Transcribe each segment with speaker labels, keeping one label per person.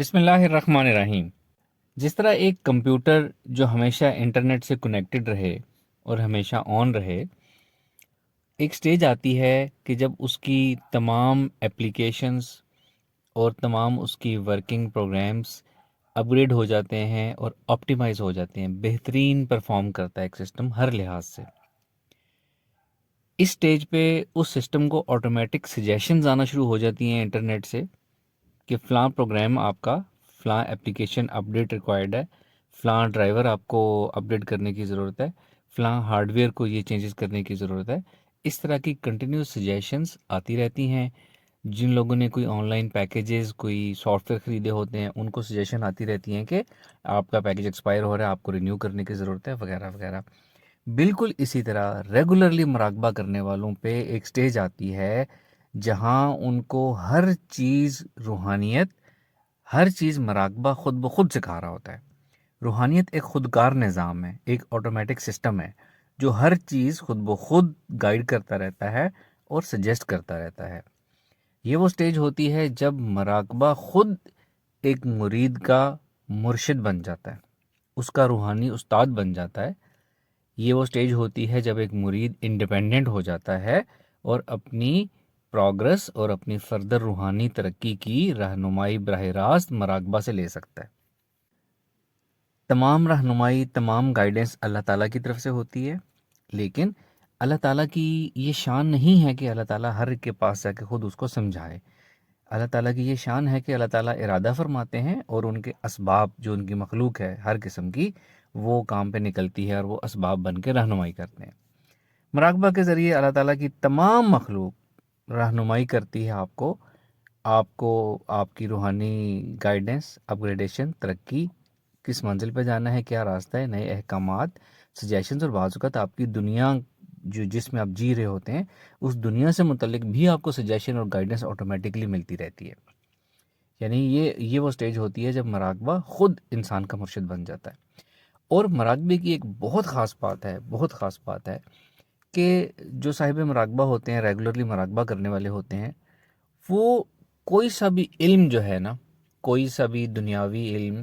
Speaker 1: بسم اللہ الرحمن الرحیم۔ جس طرح ایک کمپیوٹر جو ہمیشہ انٹرنیٹ سے کنیکٹڈ رہے اور ہمیشہ آن رہے، ایک سٹیج آتی ہے کہ جب اس کی تمام ایپلیکیشنز اور تمام اس کی ورکنگ پروگرامز اپ گریڈ ہو جاتے ہیں اور آپٹیمائز ہو جاتے ہیں، بہترین پرفارم کرتا ہے ایک سسٹم ہر لحاظ سے۔ اس سٹیج پہ اس سسٹم کو آٹومیٹک سجیشنز آنا شروع ہو جاتی ہیں انٹرنیٹ سے کہ فلاں پروگرام آپ کا، فلاں ایپلیکیشن اپڈیٹ ریکوائرڈ ہے، فلاں ڈرائیور آپ کو اپڈیٹ کرنے کی ضرورت ہے، فلاں ہارڈ ویئر کو یہ چینجز کرنے کی ضرورت ہے۔ اس طرح کی کنٹینیوس سجیشنز آتی رہتی ہیں۔ جن لوگوں نے کوئی آن لائن پیکیجز، کوئی سافٹ ویئر خریدے ہوتے ہیں، ان کو سجیشن آتی رہتی ہیں کہ آپ کا پیکیج ایکسپائر ہو رہا ہے، آپ کو رینیو کرنے کی ضرورت ہے، وغیرہ وغیرہ۔ بالکل اسی طرح ریگولرلی مراقبہ کرنے والوں پہ ایک سٹیج آتی ہے جہاں ان کو ہر چیز روحانیت، ہر چیز مراقبہ خود بخود سکھا رہا ہوتا ہے۔ روحانیت ایک خودکار نظام ہے، ایک آٹومیٹک سسٹم ہے جو ہر چیز خود بخود گائیڈ کرتا رہتا ہے اور سجیسٹ کرتا رہتا ہے۔ یہ وہ سٹیج ہوتی ہے جب مراقبہ خود ایک مرید کا مرشد بن جاتا ہے، اس کا روحانی استاد بن جاتا ہے۔ یہ وہ سٹیج ہوتی ہے جب ایک مرید انڈیپینڈنٹ ہو جاتا ہے اور اپنی پروگرس اور اپنی فردر روحانی ترقی کی رہنمائی براہ راست مراقبہ سے لے سکتا ہے۔ تمام رہنمائی، تمام گائیڈنس اللہ تعالیٰ کی طرف سے ہوتی ہے، لیکن اللہ تعالیٰ کی یہ شان نہیں ہے کہ اللہ تعالیٰ ہر ایک کے پاس جا کے خود اس کو سمجھائے۔ اللہ تعالیٰ کی یہ شان ہے کہ اللہ تعالیٰ ارادہ فرماتے ہیں اور ان کے اسباب، جو ان کی مخلوق ہے ہر قسم کی، وہ کام پہ نکلتی ہے اور وہ اسباب بن کے رہنمائی کرتے ہیں۔ مراقبہ کے ذریعے اللہ تعالیٰ کی تمام مخلوق رہنمائی کرتی ہے آپ کو آپ کی روحانی گائیڈنس، اپ گریڈیشن، ترقی، کس منزل پہ جانا ہے، کیا راستہ ہے، نئے احکامات، سجیشنز، اور بعض اوقات آپ کی دنیا جس میں آپ جی رہے ہوتے ہیں، اس دنیا سے متعلق بھی آپ کو سجیشن اور گائیڈنس آٹومیٹکلی ملتی رہتی ہے۔ یعنی یہ وہ سٹیج ہوتی ہے جب مراقبہ خود انسان کا مرشد بن جاتا ہے۔ اور مراقبے کی ایک بہت خاص بات ہے، بہت خاص بات ہے کہ جو صاحب مراقبہ ہوتے ہیں، ریگولرلی مراقبہ کرنے والے ہوتے ہیں، وہ کوئی سا بھی علم جو ہے نا، کوئی سا بھی دنیاوی علم،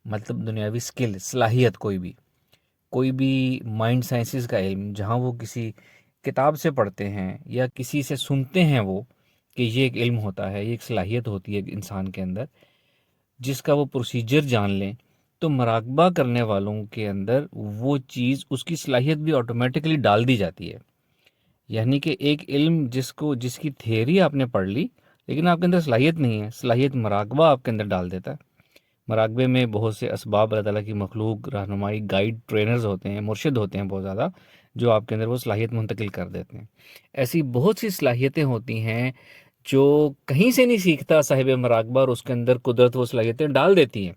Speaker 1: مطلب دنیاوی سکل، صلاحیت، کوئی بھی مائنڈ سائنسز کا علم، جہاں وہ کسی کتاب سے پڑھتے ہیں یا کسی سے سنتے ہیں وہ کہ یہ ایک علم ہوتا ہے، یہ ایک صلاحیت ہوتی ہے ایک انسان کے اندر، جس کا وہ پروسیجر جان لیں، تو مراقبہ کرنے والوں کے اندر وہ چیز، اس کی صلاحیت بھی آٹومیٹکلی ڈال دی جاتی ہے۔ یعنی کہ ایک علم جس کی تھیوری آپ نے پڑھ لی، لیکن آپ کے اندر صلاحیت نہیں ہے، صلاحیت مراقبہ آپ کے اندر ڈال دیتا ہے۔ مراقبے میں بہت سے اسباب، اللہ تعالیٰ کی مخلوق، رہنمائی، گائیڈ، ٹرینرز ہوتے ہیں، مرشد ہوتے ہیں بہت زیادہ، جو آپ کے اندر وہ صلاحیت منتقل کر دیتے ہیں۔ ایسی بہت سی صلاحیتیں ہوتی ہیں جو کہیں سے نہیں سیکھتا صاحب مراقبہ، اور اس کے اندر قدرت وہ صلاحیتیں ڈال دیتی ہیں۔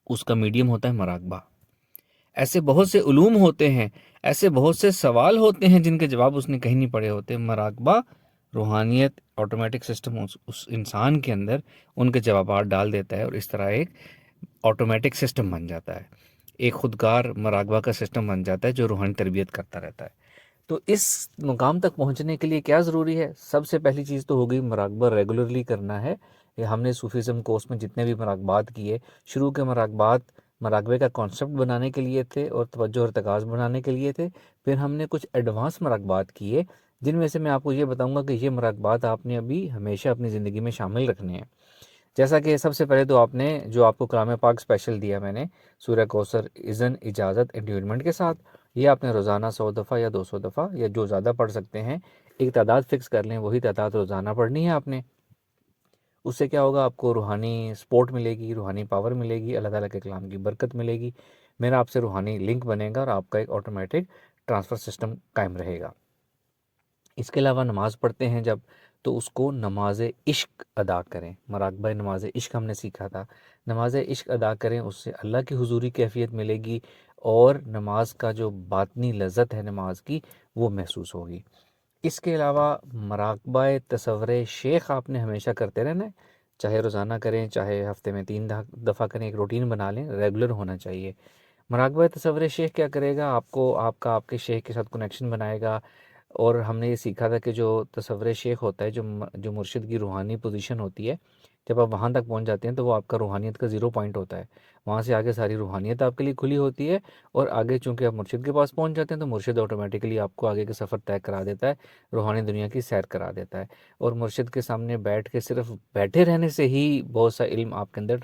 Speaker 1: اس کا میڈیم ہوتا ہے مراقبہ۔ ایسے بہت سے علوم ہوتے ہیں، ایسے بہت سے سوال ہوتے ہیں جن کے جواب اس نے کہیں نہیں پڑھے ہوتے۔ مراقبہ، روحانیت، آٹومیٹک سسٹم اس انسان کے اندر ان کے جوابات ڈال دیتا ہے، اور اس طرح ایک آٹومیٹک سسٹم بن جاتا ہے، ایک خودکار مراقبہ کا سسٹم بن جاتا ہے جو روحانی تربیت کرتا رہتا ہے۔ تو اس مقام تک پہنچنے کے لیے کیا ضروری ہے؟ سب سے پہلی چیز تو ہوگی مراقبہ ریگولرلی کرنا ہے۔ یہ ہم نے صوفیزم کورس میں جتنے بھی مراقبات کیے، شروع کے مراقبات مراقبے کا کانسیپٹ بنانے کے لیے تھے اور توجہ اور ارتکاز بنانے کے لیے تھے۔ پھر ہم نے کچھ ایڈوانس مراقبات کیے، جن میں سے میں آپ کو یہ بتاؤں گا کہ یہ مراقبات آپ نے ابھی ہمیشہ اپنی زندگی میں شامل رکھنے ہیں۔ جیسا کہ سب سے پہلے تو آپ نے جو آپ کو کلام پاک اسپیشل دیا میں نے، سورہ کوثر، اذن، اجازت، انڈیولمنٹ کے ساتھ، یہ آپ نے روزانہ 100 دفعہ یا 200 دفعہ یا جو زیادہ پڑھ سکتے ہیں، ایک تعداد فکس کر لیں، وہی تعداد روزانہ پڑھنی ہے آپ نے۔ اس سے کیا ہوگا؟ آپ کو روحانی سپورٹ ملے گی، روحانی پاور ملے گی، اللہ تعالیٰ کے کلام کی برکت ملے گی، میرا آپ سے روحانی لنک بنے گا اور آپ کا ایک آٹومیٹک ٹرانسفر سسٹم قائم رہے گا۔ اس کے علاوہ نماز پڑھتے ہیں جب، تو اس کو نماز عشق ادا کریں۔ مراقبہ نماز عشق ہم نے سیکھا تھا، نماز عشق ادا کریں، اس سے اللہ کی حضوری کیفیت ملے گی اور نماز کا جو باطنی لذت ہے نماز کی، وہ محسوس ہوگی۔ اس کے علاوہ مراقبہ تصور شیخ آپ نے ہمیشہ کرتے رہنا ہے، چاہے روزانہ کریں، چاہے ہفتے میں 3 دفعہ کریں، ایک روٹین بنا لیں، ریگولر ہونا چاہیے۔ مراقبہ تصور شیخ کیا کرے گا؟ آپ کے شیخ کے ساتھ کنیکشن بنائے گا، اور ہم نے یہ سیکھا تھا کہ جو تصور شیخ ہوتا ہے، جو مرشد کی روحانی پوزیشن ہوتی ہے، جب آپ وہاں تک پہنچ جاتے ہیں تو وہ آپ کا روحانیت کا 0 پوائنٹ ہوتا ہے، وہاں سے آگے ساری روحانیت آپ کے لیے کھلی ہوتی ہے، اور آگے چونکہ آپ مرشد کے پاس پہنچ جاتے ہیں تو مرشد آٹومیٹکلی آپ کو آگے کا سفر طے کرا دیتا ہے، روحانی دنیا کی سیر کرا دیتا ہے، اور مرشد کے سامنے بیٹھ کے صرف بیٹھے رہنے سے ہی بہت سا علم آپ کے اندر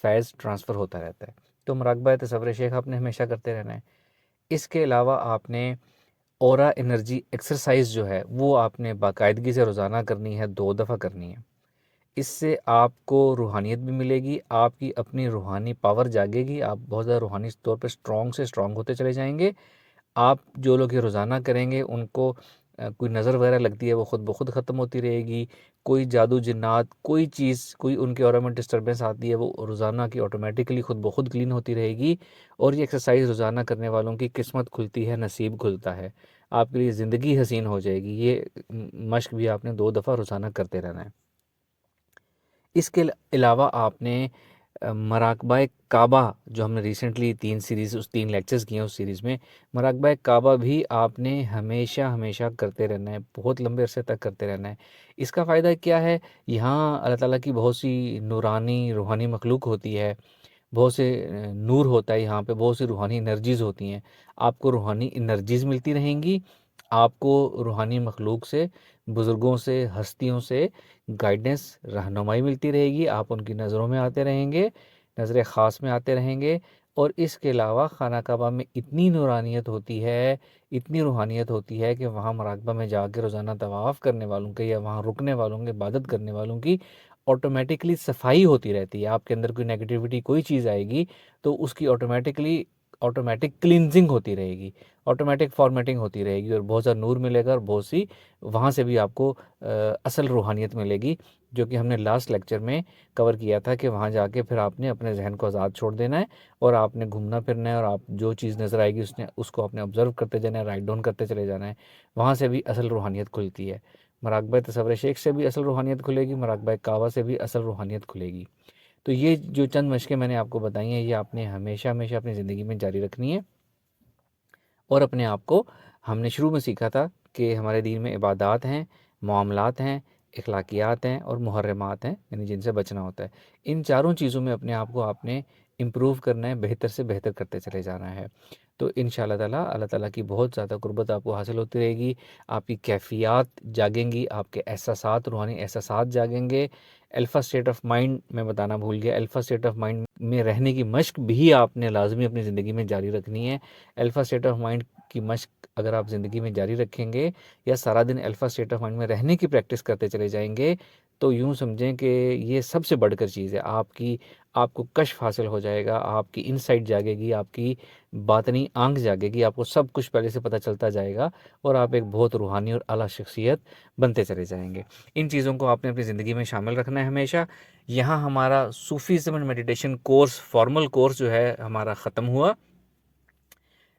Speaker 1: فیض ٹرانسفر ہوتا رہتا ہے۔ تو مراقبہ تصور شیخ آپ نے ہمیشہ کرتے رہنا ہے۔ اس کے علاوہ آپ نے اورا انرجی ایکسرسائز جو ہے وہ آپ نے باقاعدگی سے روزانہ کرنی ہے، 2 دفعہ کرنی ہے۔ اس سے آپ کو روحانیت بھی ملے گی، آپ کی اپنی روحانی پاور جاگے گی، آپ بہت زیادہ روحانی طور پہ اسٹرانگ سے اسٹرانگ ہوتے چلے جائیں گے۔ آپ جو لوگ یہ روزانہ کریں گے ان کو کوئی نظر وغیرہ لگتی ہے وہ خود بخود ختم ہوتی رہے گی، کوئی جادو جنات کوئی چیز کوئی ان کے اورا میں ڈسٹربنس آتی ہے وہ روزانہ کی آٹومیٹکلی خود بخود کلین ہوتی رہے گی، اور یہ ایکسرسائز روزانہ کرنے والوں کی قسمت کھلتی ہے، نصیب کھلتا ہے، آپ کے لیے زندگی حسین ہو جائے گی۔ یہ مشق بھی آپ نے 2 دفعہ روزانہ کرتے رہنا ہے۔ اس کے علاوہ آپ نے مراقبہ کعبہ جو ہم نے ریسنٹلی 3 لیکچرز کیے ہیں، اس سیریز میں مراقبہ کعبہ بھی آپ نے ہمیشہ ہمیشہ کرتے رہنا ہے، بہت لمبے عرصے تک کرتے رہنا ہے۔ اس کا فائدہ کیا ہے؟ یہاں اللہ تعالیٰ کی بہت سی نورانی روحانی مخلوق ہوتی ہے، بہت سے نور ہوتا ہے یہاں پہ، بہت سی روحانی انرجیز ہوتی ہیں، آپ کو روحانی انرجیز ملتی رہیں گی، آپ کو روحانی مخلوق سے، بزرگوں سے، ہستیوں سے گائیڈنس رہنمائی ملتی رہے گی، آپ ان کی نظروں میں آتے رہیں گے، نظر خاص میں آتے رہیں گے، اور اس کے علاوہ خانہ کعبہ میں اتنی نورانیت ہوتی ہے، اتنی روحانیت ہوتی ہے کہ وہاں مراقبہ میں جا کے روزانہ طواف کرنے والوں کے یا وہاں رکنے والوں کے عبادت کرنے والوں کی آٹومیٹکلی صفائی ہوتی رہتی ہے۔ آپ کے اندر کوئی نیگیٹیوٹی کوئی چیز آئے گی تو اس کی آٹومیٹک کلینزنگ ہوتی رہے گی، آٹومیٹک فارمیٹنگ ہوتی رہے گی، اور بہت سا نور ملے گا، اور بہت سی وہاں سے بھی آپ کو اصل روحانیت ملے گی، جو کہ ہم نے لاسٹ لیکچر میں کور کیا تھا کہ وہاں جا کے پھر آپ نے اپنے ذہن کو آزاد چھوڑ دینا ہے، اور آپ نے گھومنا پھرنا ہے، اور آپ جو چیز نظر آئے گی اس کو آپ نے آبزرو کرتے جانا ہے، رائٹ ڈاؤن کرتے چلے جانا ہے، وہاں سے بھی اصل روحانیت کھلتی ہے۔ مراقبہ تصور شیخ سے بھی اصل روحانیت کھلے گی، مراقبہ کعبہ سے بھی اصل روحانیت کھلے گی۔ تو یہ جو چند مشقیں میں نے آپ کو بتائی ہیں، یہ آپ نے ہمیشہ ہمیشہ اپنی زندگی میں جاری رکھنی ہے، اور اپنے آپ کو، ہم نے شروع میں سیکھا تھا کہ ہمارے دین میں عبادات ہیں، معاملات ہیں، اخلاقیات ہیں، اور محرمات ہیں، یعنی جن سے بچنا ہوتا ہے۔ ان چاروں چیزوں میں اپنے آپ کو آپ نے امپروو کرنا ہے، بہتر سے بہتر کرتے چلے جانا ہے۔ تو ان شاء اللہ تعالیٰ اللہ تعالیٰ کی بہت زیادہ قربت آپ کو حاصل ہوتی رہے گی، آپ کی کیفیات جاگیں گی، آپ کے احساسات، روحانی احساسات جاگیں گے۔ الفا اسٹیٹ آف مائنڈ میں بتانا بھول گیا، الفا اسٹیٹ آف مائنڈ میں رہنے کی مشق بھی آپ نے لازمی اپنی زندگی میں جاری رکھنی ہے۔ الفا اسٹیٹ آف مائنڈ کی مشق اگر آپ زندگی میں جاری رکھیں گے، یا سارا دن الفا اسٹیٹ آف مائنڈ میں رہنے کی پریکٹس کرتے چلے جائیں گے، تو یوں سمجھیں کہ یہ سب سے بڑھ کر چیز ہے، آپ کو کشف حاصل ہو جائے گا، آپ کی انسائٹ جاگے گی، آپ کی باطنی آنکھ جاگے گی، آپ کو سب کچھ پہلے سے پتہ چلتا جائے گا، اور آپ ایک بہت روحانی اور اعلیٰ شخصیت بنتے چلے جائیں گے۔ ان چیزوں کو آپ نے اپنی زندگی میں شامل رکھنا ہے ہمیشہ۔ یہاں ہمارا Sufism and meditation course, formal course جو ہے ہمارا ختم ہوا،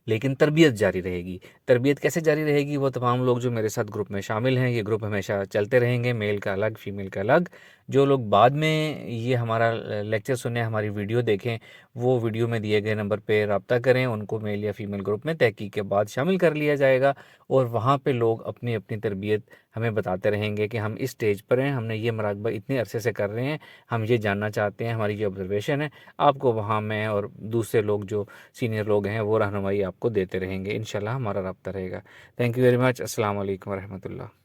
Speaker 1: لیکن تربیت جاری رہے گی۔ تربیت کیسے جاری رہے گی؟ وہ تمام لوگ جو میرے ساتھ گروپ میں شامل ہیں، یہ گروپ ہمیشہ چلتے رہیں گے، میل کا الگ، فیمیل کا الگ۔ جو لوگ بعد میں یہ ہمارا لیکچر سنیں، ہماری ویڈیو دیکھیں، وہ ویڈیو میں دیے گئے نمبر پہ رابطہ کریں، ان کو میل یا فیمیل گروپ میں تحقیق کے بعد شامل کر لیا جائے گا، اور وہاں پہ لوگ اپنی اپنی تربیت ہمیں بتاتے رہیں گے کہ ہم اس سٹیج پر ہیں، ہم نے یہ مراقبہ اتنے عرصے سے کر رہے ہیں، ہم یہ جاننا چاہتے ہیں، ہماری یہ آبزرویشن ہے۔ آپ کو وہاں میں اور دوسرے لوگ جو سینئر لوگ ہیں وہ رہنمائی آپ کو دیتے رہیں گے، انشاءاللہ ہمارا رابطہ رہے گا۔ Thank you very much. السلام علیکم ورحمۃ اللہ۔